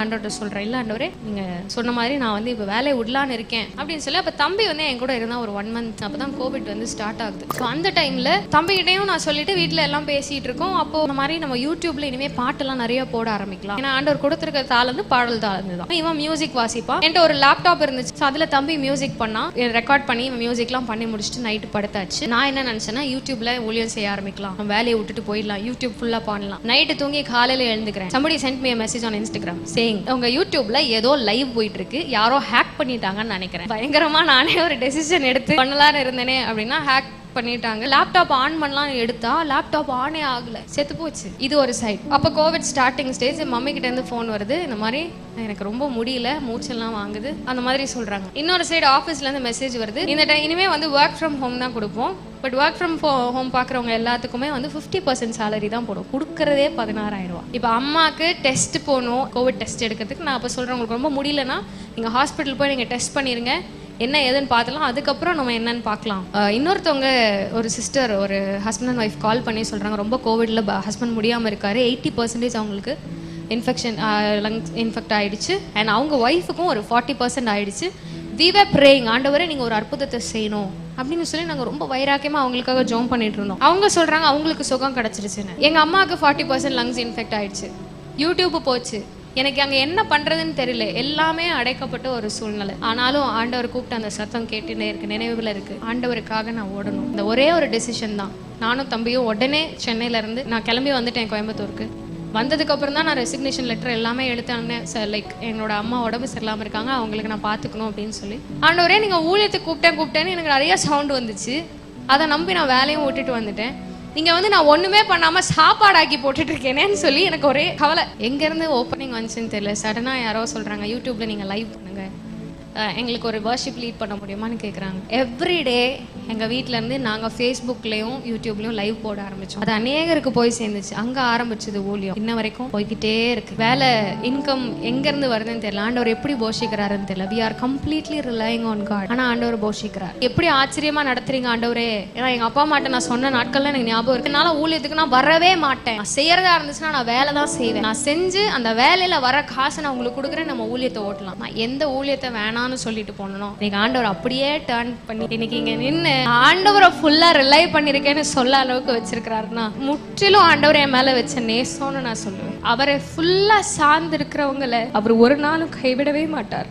ஆண்டவர்கிட்ட சொல்றேன், இல்ல ஆண்டவரே நீங்க சொன்ன மாதிரி நான் வந்து இப்போ வேலையை விடலான்னு இருக்கேன் அப்படின்னு சொல்லி. அப்ப தம்பி வந்து என் கூட இருந்தா ஒரு 1 month. அப்பதான் கோவிட் வந்து ஸ்டார்ட் ஆகுது. ஸோ அந்த டைம்ல தம்பிகிட்டையும் நான் சொல்லிட்டு வீட்டுல எல்லாம் பேசிட்டு இருக்கோம். அப்போ இந்த மாதிரி நம்ம யூடியூப்ல இனிமே பாட்டெல்லாம் நிறைய போட ஆரம்பிக்கலாம். ஏன்னா ஆண்டவர் கொடுத்துருக்க தாள் வந்து பாடல் தாள் தான். இவன் மியூசிக் வாசிப்பான். என்கிட்ட ஒரு லேப்டாப் இருந்துச்சு. ஸோ அதுல தம்பி மியூசிக் பண்ணா, ரெக்கார்ட் பண்ணி மியூசிக்லாம் பண்ணி முடிச்சுட்டு நைட்டு படுத்தாச்சு. நான் என்ன நினைச்சேன்னா யூடியூப்ல ஊழியம் செய்ய ஆரம்பிக்கலாம், வேலையை விட்டுட்டு போயிடலாம், யூடியூப் ஃபுல்லா பண்ணலாம். நைட்டு தூங்கி காலையில எழுந்துக்கிறேன். somebody sent me a message on Instagram saying உங்க யூடியூப்ல ஏதோ லைவ் போயிட்டு இருக்கு, யாரோ ஹேக் பண்ணிட்டாங்கன்னு நினைக்கிறேன். பயங்கரமா நானே ஒரு டெசிஷன் எடுத்து பண்ணலான்னு இருந்தேனே அப்படின்னா ஹேக் பண்ணிட்டாங்க. லேப்டாப் ஆன் பண்ணலாம் எடுத்தா லேப்டாப் ஆனே ஆகல, செத்து போச்சு. இது ஒரு சைட். அப்போ கோவிட் ஸ்டார்டிங் ஸ்டேஜ். மம்மி கிட்ட இருந்து ஃபோன் வருது, இந்த மாதிரி எனக்கு ரொம்ப முடியல, மூச்செல்லாம் வாங்குது, அந்த மாதிரி சொல்றாங்க. இன்னொரு சைடு ஆஃபீஸ்ல இருந்து மெசேஜ் வருது, இந்த டைம் இனிமே வந்து ஒர்க் ஃப்ரம் ஹோம் தான் கொடுப்போம். பட் ஒர்க் ஃப்ரம் ஹோம் பார்க்குறவங்க எல்லாத்துக்குமே வந்து 50% சேலரி தான் போடும். கொடுக்குறதே 16,000 ரூபா. இப்போ அம்மாவுக்கு டெஸ்ட் போகணும், கோவிட் டெஸ்ட் எடுக்கிறதுக்கு. நான் அப்போ சொல்கிறேன், உங்களுக்கு ரொம்ப முடியலன்னா நீங்கள் ஹாஸ்பிட்டல் போய் நீங்கள் டெஸ்ட் பண்ணிடுங்க, என்ன ஏதுன்னு பார்த்துலாம், அதுக்கப்புறம் நம்ம என்னன்னு பார்க்கலாம். இன்னொருத்தவங்க ஒரு சிஸ்டர், ஒரு ஹஸ்பண்ட் அண்ட் ஒய்ஃப் கால் பண்ணி சொல்கிறாங்க, ரொம்ப கோவிட்ல ஹஸ்பண்ட் முடியாமல் இருக்காரு, 80% அவங்களுக்கு இன்ஃபெக்ஷன், லங்ஸ் இன்ஃபெக்ட் ஆகிடுச்சு. அண்ட் அவங்க ஒய்ஃபுக்கும் ஒரு 40% ஆகிடுச்சு. we were praying, ஆண்டவரே நீங்கள் ஒரு அற்புதத்தை செய்யணும் அப்படின்னு சொல்லி நாங்கள் ரொம்ப வைராக்கியமாக அவங்களுக்காக ஜோம் பண்ணிட்டு இருந்தோம். அவங்க சொல்கிறாங்க அவங்களுக்கு சுகம் கிடச்சிருச்சுன்னு. எங்கள் அம்மாவுக்கு 40% லங்ஸ் இன்ஃபெக்ட் ஆகிடுச்சு. யூடியூப் போச்சு. எனக்கு அங்கே என்ன பண்ணுறதுன்னு தெரியல. எல்லாமே அடைக்கப்பட்ட ஒரு சூழ்நிலை. ஆனாலும் ஆண்டவர் கூப்பிட்டு அந்த சத்தம் கேட்டுனே இருக்கு, நினைவுல இருக்கு. ஆண்டவருக்காக நான் ஓடணும். இந்த ஒரே ஒரு டெசிஷன் தான். நானும் தம்பியும் உடனே சென்னையிலேருந்து நான் கிளம்பி வந்துட்டேன் கோயம்புத்தூருக்கு. வந்ததுக்கப்புறம் தான் நான் ரெசிக்னேஷன் லெட்டர் எல்லாமே எடுத்தேன். லைக் என்னோட அம்மா உடம்பு சரியில்லாமல் இருக்காங்க, அவங்களுக்கு நான் பார்த்துக்கணும் அப்படின்னு சொல்லி. ஆண்டவரே நீங்கள் ஊழியத்துக்கு கூப்பிட்டேன்னு எனக்கு நிறைய சவுண்ட் வந்துச்சு. அதை நம்பி நான் வேலையும் விட்டுட்டு வந்துட்டேன். நீங்க வந்து நான் ஒண்ணுமே பண்ணாம சாப்பாடாக்கி போட்டுட்டு இருக்கேனேன்னு சொல்லி எனக்கு ஒரே கவலை. எங்கேருந்து ஓப்பனிங் வந்துச்சுன்னு தெரியல. சடனாக யாரோ சொல்றாங்க யூடியூப்ல நீங்க லைவ் பண்ணுங்க, எங்களுக்கு ஒரு வர்ஷிப் லீட் பண்ண முடியுமான்னு கேட்குறாங்க. எவ்ரிடே எங்கள் வீட்டிலேருந்து நாங்கள் ஃபேஸ்புக்லேயும் யூடியூப்லேயும் லைவ் போட ஆரம்பித்தோம். அது அநேகருக்கு போய் சேர்ந்துச்சு. அங்கே ஆரம்பிச்சது ஊழியம் இன்ன வரைக்கும் போய்கிட்டே இருக்கு. வேலை இன்கம் எங்கேருந்து வருதுன்னு தெரியல. ஆண்டவர் எப்படி போஷிக்கிறாருன்னு தெரியல. We are completely relying on God. ஆனால் ஆண்டவர் போஷிக்கிறார். எப்படி ஆச்சரியமாக நடத்துறீங்க ஆண்டவரே. ஏன்னா எங்கள் அப்பா அம்மாட்ட நான் சொன்ன நாட்கள்லாம் எனக்கு ஞாபகம் இருக்கு. என்னால் ஊழியத்துக்கு நான் வரவே மாட்டேன். நான் செய்யறதா இருந்துச்சுன்னா நான் வேலை தான் செய்வேன். நான் செஞ்சு அந்த வேலையில் வர காசை நான் உங்களுக்கு கொடுக்குறேன், நம்ம ஊழியத்தை ஓட்டலாம். நான் எந்த ஊழியத்தை வேணாம் சொல்லிட்டு போனோம். இன்னைக்கு ஆண்டவர் அப்படியே டர்ன் பண்ணி இன்னைக்கு இங்க நின்று ஆண்டவரை ஃபுல்லா ரிலை பண்ணிருக்கேன்னு சொல்ல அளவுக்கு வச்சிருக்கிறாருன்னா முற்றிலும் ஆண்டவர் என் மேல வச்ச நேசம்னு நான் சொல்லுவேன். அவரை ஃபுல்லா சார்ந்து இருக்கிறவங்களை அவர் ஒரு நாளும் கைவிடவே மாட்டார்.